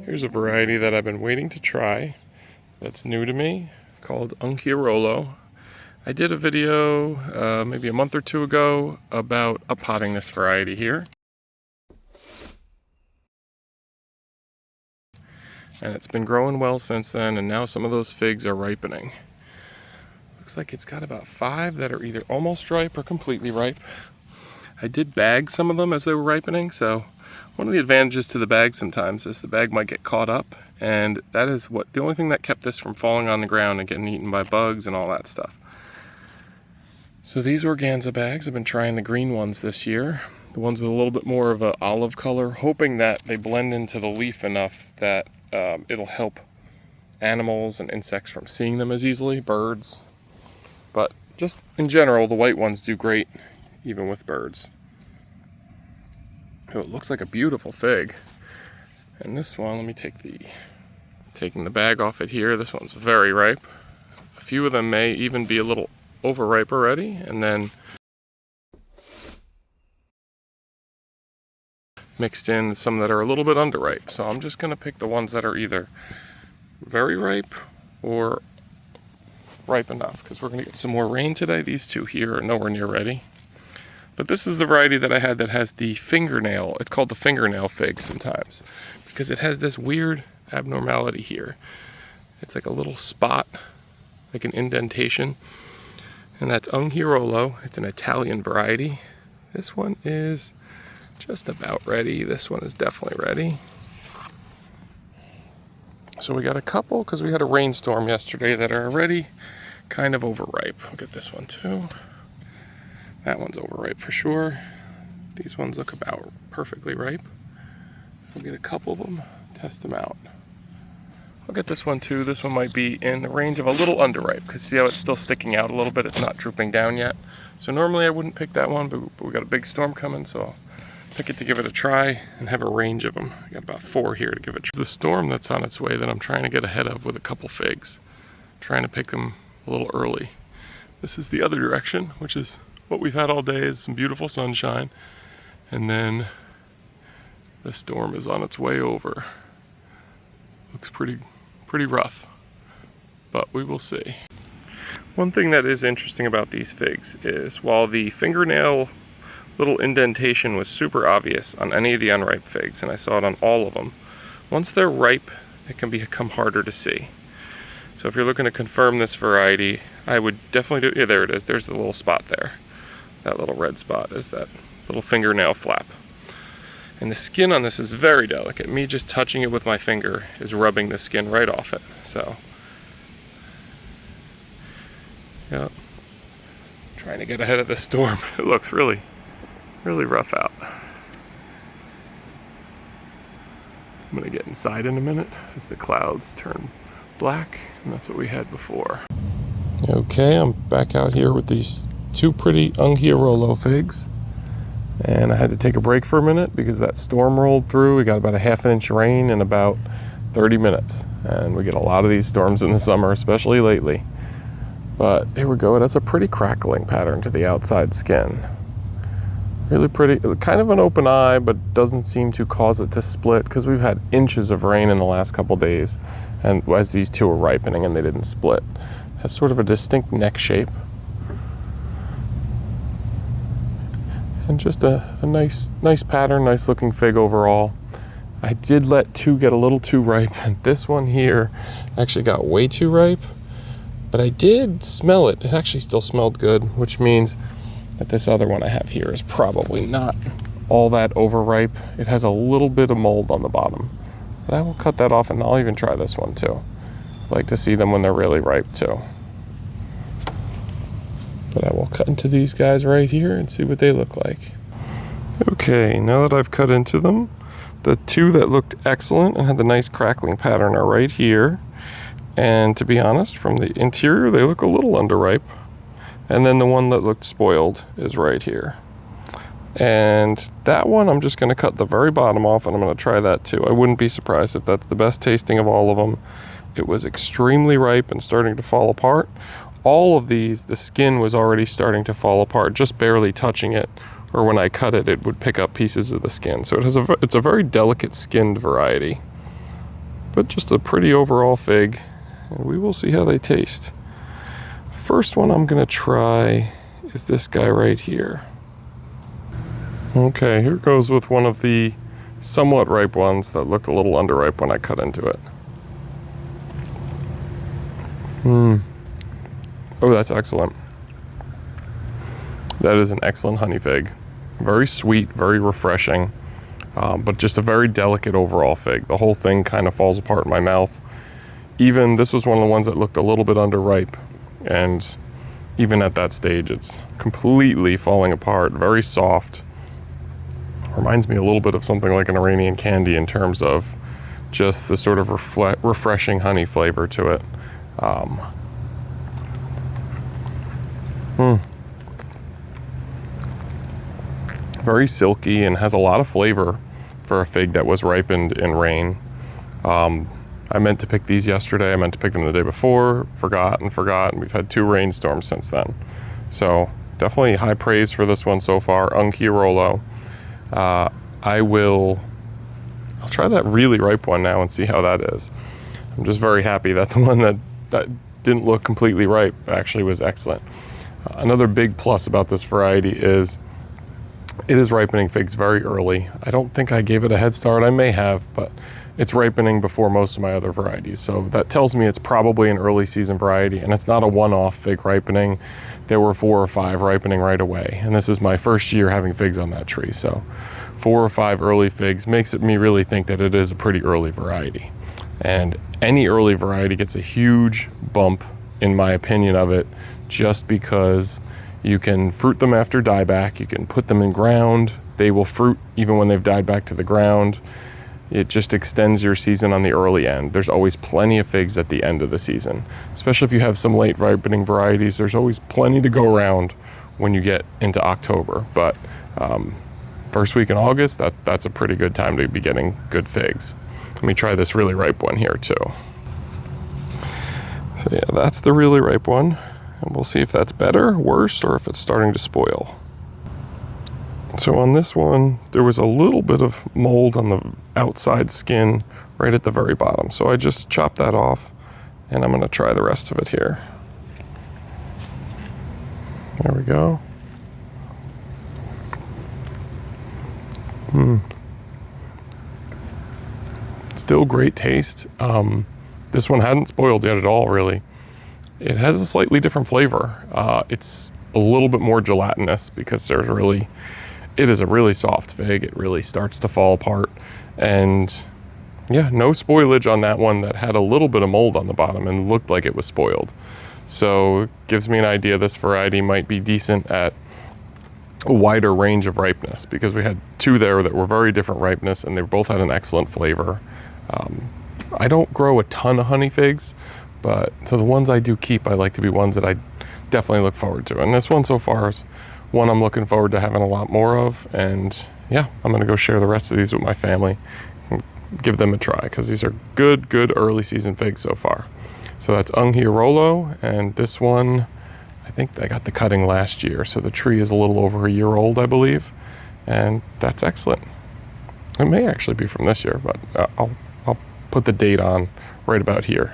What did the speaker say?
Here's a variety that I've been waiting to try that's new to me, called Unghiarolo. I did a video maybe a month or two ago about uppotting this variety here. And it's been growing well since then, and now some of those figs are ripening. Looks like it's got about 5 that are either almost ripe or completely ripe. I did bag some of them as they were ripening, so one of the advantages to the bag sometimes is the bag might get caught up, and that is the only thing that kept this from falling on the ground and getting eaten by bugs and all that stuff. So these organza bags, I've been trying the green ones this year, the ones with a little bit more of an olive color, hoping that they blend into the leaf enough that it'll help animals and insects from seeing them as easily, birds. But just in general, the white ones do great even with birds. Oh, it looks like a beautiful fig. And this one, let me taking the bag off it here. This one's very ripe. A few of them may even be a little overripe already, and then mixed in some that are a little bit underripe. So I'm just going to pick the ones that are either very ripe or ripe enough, because we're going to get some more rain today. These two here are nowhere near ready. But this is the variety that I had that has the fingernail. It's called the fingernail fig sometimes, because it has this weird abnormality here. It's like a little spot, like an indentation. And that's Unghiarolo. It's an Italian variety. This one is just about ready. This one is definitely ready. So we got a couple, because we had a rainstorm yesterday, that are already kind of overripe. Look at this one too. That one's overripe for sure. These ones look about perfectly ripe. We'll get a couple of them, test them out. I'll get this one too. This one might be in the range of a little underripe, because see how it's still sticking out a little bit? It's not drooping down yet. So normally I wouldn't pick that one, but we got a big storm coming, so I'll pick it to give it a try and have a range of them. I got about 4 here to give it a try. The storm that's on its way that I'm trying to get ahead of with a couple figs. Trying to pick them a little early. This is the other direction, which is what we've had all day, is some beautiful sunshine. And then the storm is on its way over. Looks pretty rough, but we will see. One thing that is interesting about these figs is while the fingernail little indentation was super obvious on any of the unripe figs, and I saw it on all of them, once they're ripe, it can become harder to see. So if you're looking to confirm this variety, I would definitely do, yeah, there it is. There's the little spot there. That little red spot is that little fingernail flap. And the skin on this is very delicate. Me just touching it with my finger is rubbing the skin right off it. So, yeah, trying to get ahead of the storm. It looks really rough out. I'm gonna get inside in a minute as the clouds turn black, and that's what we had before. Okay, I'm back out here with these 2 pretty Unghiarolo figs, and I had to take a break for a minute because that storm rolled through. We got about a ½ inch rain in about 30 minutes, and we get a lot of these storms in the summer, especially lately. But here we go. That's a pretty crackling pattern to the outside skin. Really pretty, kind of an open eye, but doesn't seem to cause it to split, because we've had inches of rain in the last couple days, and as these 2 are ripening and they didn't split. Has sort of a distinct neck shape. And just a nice pattern, nice looking fig overall. I did let 2 get a little too ripe, and this one here actually got way too ripe, but I did smell it. It actually still smelled good, which means that this other one I have here is probably not all that overripe. It has a little bit of mold on the bottom, but I will cut that off, and I'll even try this one too. I like to see them when they're really ripe too. But I will cut into these guys right here and see what they look like. Okay, now that I've cut into them, the 2 that looked excellent and had the nice crackling pattern are right here. And to be honest, from the interior, they look a little underripe. And then the one that looked spoiled is right here. And that one, I'm just going to cut the very bottom off, and I'm going to try that too. I wouldn't be surprised if that's the best tasting of all of them. It was extremely ripe and starting to fall apart. All of these, the skin was already starting to fall apart, just barely touching it, or when I cut it, it would pick up pieces of the skin. So it's a very delicate skinned variety. but just a pretty overall fig, and we will see how they taste. First one I'm gonna try is this guy right here. Okay, here goes with one of the somewhat ripe ones that looked a little underripe when I cut into it. Oh, that's excellent. That is an excellent honey fig. Very sweet, very refreshing, but just a very delicate overall fig. The whole thing kind of falls apart in my mouth. Even this was one of the ones that looked a little bit underripe, and even at that stage, it's completely falling apart. Very soft. Reminds me a little bit of something like an Iranian candy in terms of just the sort of refreshing honey flavor to it. Very silky and has a lot of flavor for a fig that was ripened in rain. I meant to pick these yesterday. I meant to pick them the day before, forgot, and we've had 2 rainstorms since then. So definitely high praise for this one so far. Unghiarolo. I'll try that really ripe one now and see how that is. I'm just very happy that the one that didn't look completely ripe actually was excellent. Another big plus about this variety is it is ripening figs very early. I don't think I gave it a head start. I may have, but it's ripening before most of my other varieties. So that tells me it's probably an early season variety, and it's not a one-off fig ripening. There were 4 or 5 ripening right away, and this is my first year having figs on that tree. So 4 or 5 early figs makes me really think that it is a pretty early variety. And any early variety gets a huge bump, in my opinion of it, just because you can fruit them after dieback. You can put them in ground. They will fruit even when they've died back to the ground. It just extends your season on the early end. There's always plenty of figs at the end of the season, especially if you have some late ripening varieties. There's always plenty to go around when you get into October. But first week in August, that's a pretty good time to be getting good figs. Let me try this really ripe one here too. So yeah, that's the really ripe one. And we'll see if that's better, worse, or if it's starting to spoil. So on this one, there was a little bit of mold on the outside skin right at the very bottom. So I just chopped that off, and I'm gonna try the rest of it here. There we go. Still great taste. This one hadn't spoiled yet at all, really. It has a slightly different flavor. It's a little bit more gelatinous because it is a really soft fig. It really starts to fall apart. And yeah, no spoilage on that one that had a little bit of mold on the bottom and looked like it was spoiled. So it gives me an idea this variety might be decent at a wider range of ripeness, because we had 2 there that were very different ripeness and they both had an excellent flavor. I don't grow a ton of honey figs, but so the ones I do keep, I like to be ones that I definitely look forward to. And this one so far is one I'm looking forward to having a lot more of. And yeah, I'm gonna go share the rest of these with my family and give them a try, because these are good early season figs so far. So that's Unghiarolo, and this one, I think I got the cutting last year, so the tree is a little over a year old, I believe, and that's excellent. It may actually be from this year, but I'll put the date on right about here.